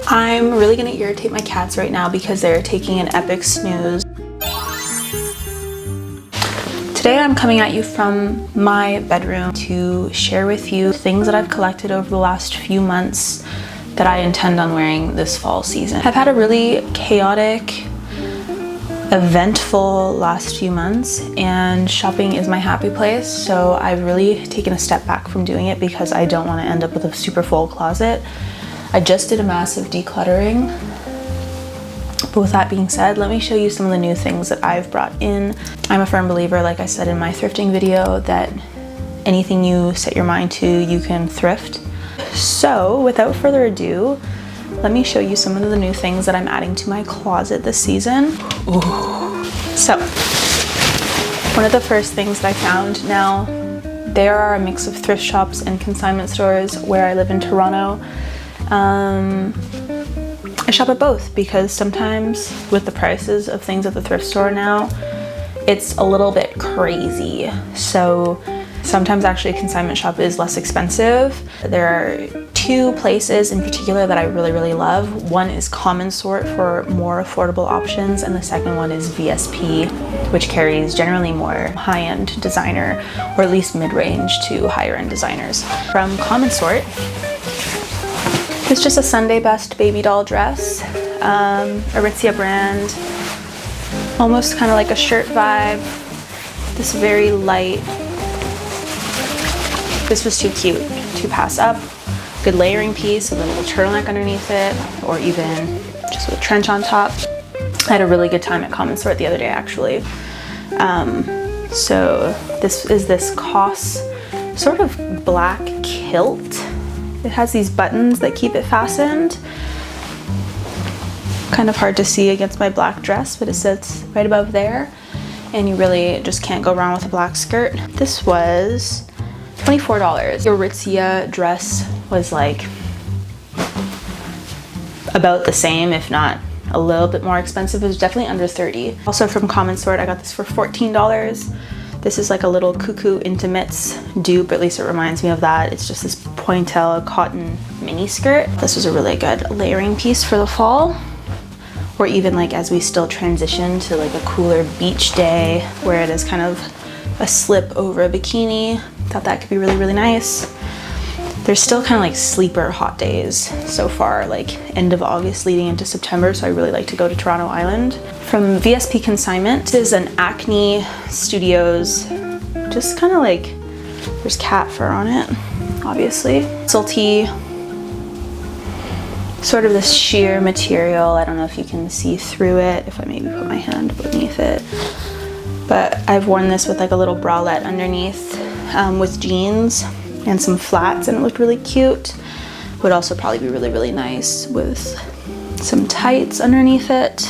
I'm really gonna irritate my cats right now because they're taking an epic snooze. Today I'm coming at you from my bedroom to share with you things that I've collected over the last few months that I intend on wearing this fall season. I've had a really chaotic, eventful last few months, and shopping is my happy place, so I've really taken a step back from doing it because I don't want to end up with a super full closet. I just did a massive decluttering. But with that being said, let me show you some of the new things that I've brought in. I'm a firm believer, like I said in my thrifting video, that anything you set your mind to, you can thrift. So without further ado, let me show you some of the new things that I'm adding to my closet this season. Ooh. So, one of the first things that I found, now there are a mix of thrift shops and consignment stores where I live in Toronto. I shop at both because sometimes with the prices of things at the thrift store now, it's a little bit crazy. So sometimes actually a consignment shop is less expensive. There are two places in particular that I really love. One is Common Sort for more affordable options, and the second one is VSP, which carries generally more high-end designer, or at least mid-range to higher-end designers. From Common Sort, it's just a Sunday best baby doll dress, Aritzia brand, almost kind of like a shirt vibe. This very light. This was too cute to pass up. Good layering piece with a little turtleneck underneath it, or even just with a trench on top. I had a really good time at Common Sort the other day, actually. So this is this COS sort of black kilt. It has these buttons that keep it fastened. Kind of hard to see against my black dress, but it sits right above there. And you really just can't go wrong with a black skirt. This was $24. The Aritzia dress was like about the same, if not a little bit more expensive. It was definitely under 30. Also from Common Sort, I got this for $14. This is like a little Cuckoo Intimates dupe, at least it reminds me of that. It's just this pointelle cotton mini skirt. This was a really good layering piece for the fall, or even like as we still transition to like a cooler beach day where it is kind of a slip over a bikini. Thought that could be really nice. There's still kind of like sleeper hot days so far, like end of August leading into September, so I really like to go to Toronto Island. From VSP Consignment, this is an Acne Studios, just kind of like, there's cat fur on it, obviously. Silty, sort of this sheer material. I don't know if you can see through it, if I maybe put my hand beneath it. But I've worn this with like a little bralette underneath with jeans and some flats, and it looked really cute. Would also probably be really nice with some tights underneath it,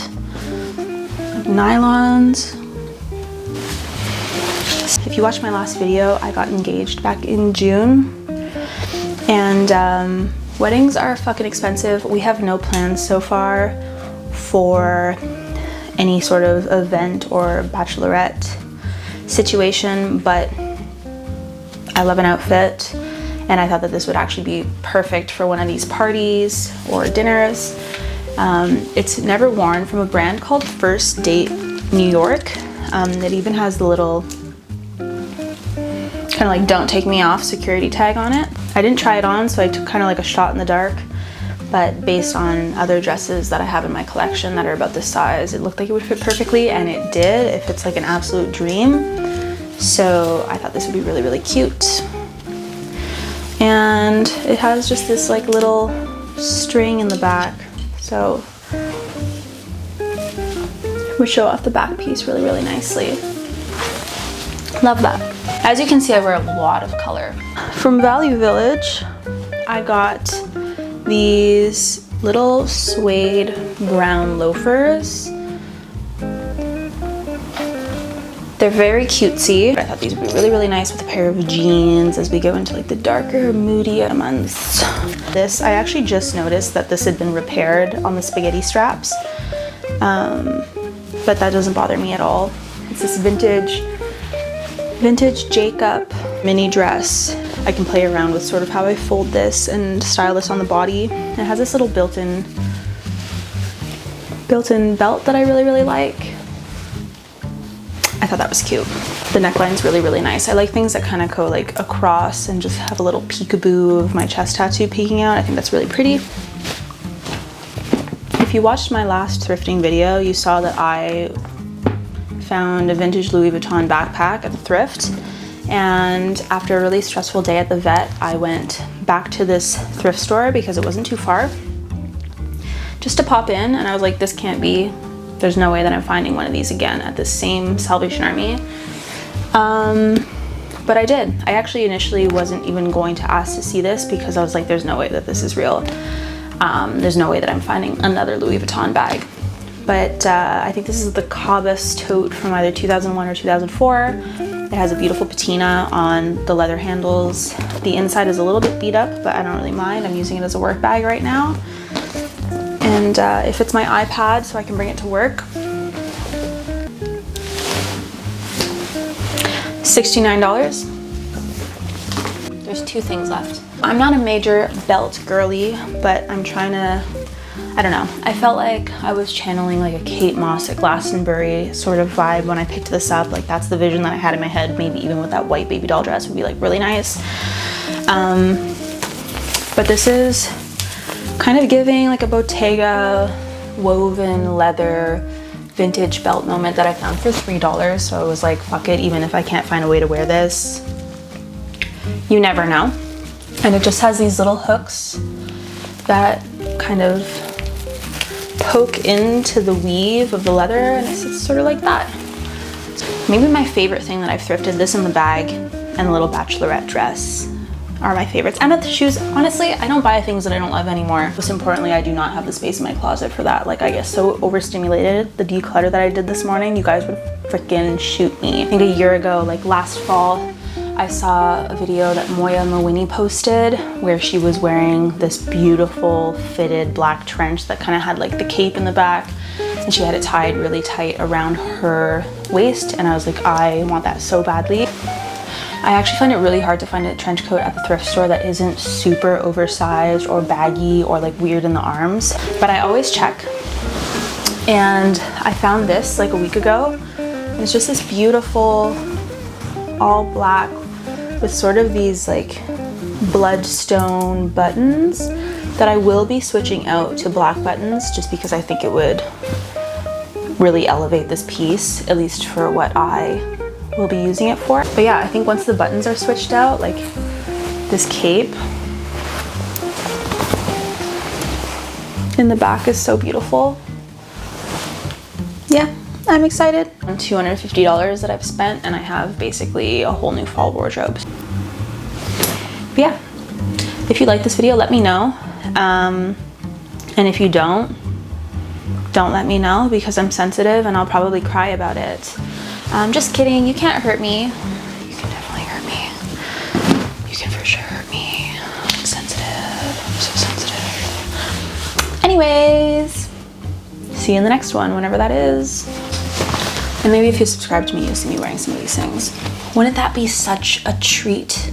like nylons. If you watched my last video, I got engaged back in June, and weddings are fucking expensive. We have no plans so far for any sort of event or bachelorette situation, but I love an outfit, and I thought that this would actually be perfect for one of these parties or dinners. It's never worn, from a brand called First Date New York. It even has the little kind of like "don't take me off" security tag on it. I didn't try it on, so I took kind of like a shot in the dark, but based on other dresses that I have in my collection that are about this size, it looked like it would fit perfectly, and it did. It fits like an absolute dream. So I thought this would be really cute. And it has just this like little string in the back, so it would show off the back piece really nicely. Love that. As you can see, I wear a lot of color. From Value Village, I got these little suede brown loafers. They're very cutesy. I thought these would be really nice with a pair of jeans as we go into like the darker, moody months. This, I actually just noticed that this had been repaired on the spaghetti straps, but that doesn't bother me at all. It's this vintage Jacob mini dress. I can play around with sort of how I fold this and style this on the body. It has this little built-in built-in belt that I really like. I thought that was cute. The neckline's really nice. I like things that kind of go like across and just have a little peekaboo of my chest tattoo peeking out. I think that's really pretty. If you watched my last thrifting video, you saw that I found a vintage Louis Vuitton backpack at the thrift. And after a really stressful day at the vet, I went back to this thrift store because it wasn't too far, just to pop in, and I was like, this can't be, there's no way that I'm finding one of these again at this same Salvation Army. But I did. I actually initially wasn't even going to ask to see this because I was like, there's no way that this is real. There's no way that I'm finding another Louis Vuitton bag. But I think this is the Cabas tote from either 2001 or 2004. It has a beautiful patina on the leather handles. The inside is a little bit beat up, but I don't really mind. I'm using it as a work bag right now. And it fits my iPad, so I can bring it to work. $69. There's two things left. I'm not a major belt girly, but I'm trying to, I don't know. I felt like I was channeling like a Kate Moss at Glastonbury sort of vibe when I picked this up. Like that's the vision that I had in my head. Maybe even with that white baby doll dress would be like really nice. But this is kind of giving like a Bottega woven leather vintage belt moment that I found for $3. So I was like, fuck it, even if I can't find a way to wear this, you never know. And it just has these little hooks that kind of poke into the weave of the leather, and it's sort of like that. Maybe my favorite thing that I've thrifted, this in the bag and the little bachelorette dress, are my favorites. And at the shoes, honestly, I don't buy things that I don't love anymore. Most importantly, I do not have the space in my closet for that. Like I get so overstimulated. The declutter that I did this morning, you guys would freaking shoot me. I think a year ago, like last fall, I saw a video that Moya Mawini posted where she was wearing this beautiful fitted black trench that kind of had like the cape in the back, and she had it tied really tight around her waist, and I was like, I want that so badly. I actually find it really hard to find a trench coat at the thrift store that isn't super oversized or baggy or like weird in the arms, but I always check. And I found this like a week ago. It's just this beautiful all black with sort of these like bloodstone buttons that I will be switching out to black buttons just because I think it would really elevate this piece, at least for what I will be using it for. But yeah, I think once the buttons are switched out, like this cape in the back is so beautiful. Yeah, I'm excited. $250 that I've spent, and I have basically a whole new fall wardrobe. But yeah, if you like this video, let me know. And if you don't let me know because I'm sensitive and I'll probably cry about it. Just kidding, you can't hurt me. You can definitely hurt me. You can for sure hurt me. I'm sensitive, I'm so sensitive. Anyways, see you in the next one, whenever that is. And maybe if you subscribe to me, you'll see me wearing some of these things. Wouldn't that be such a treat?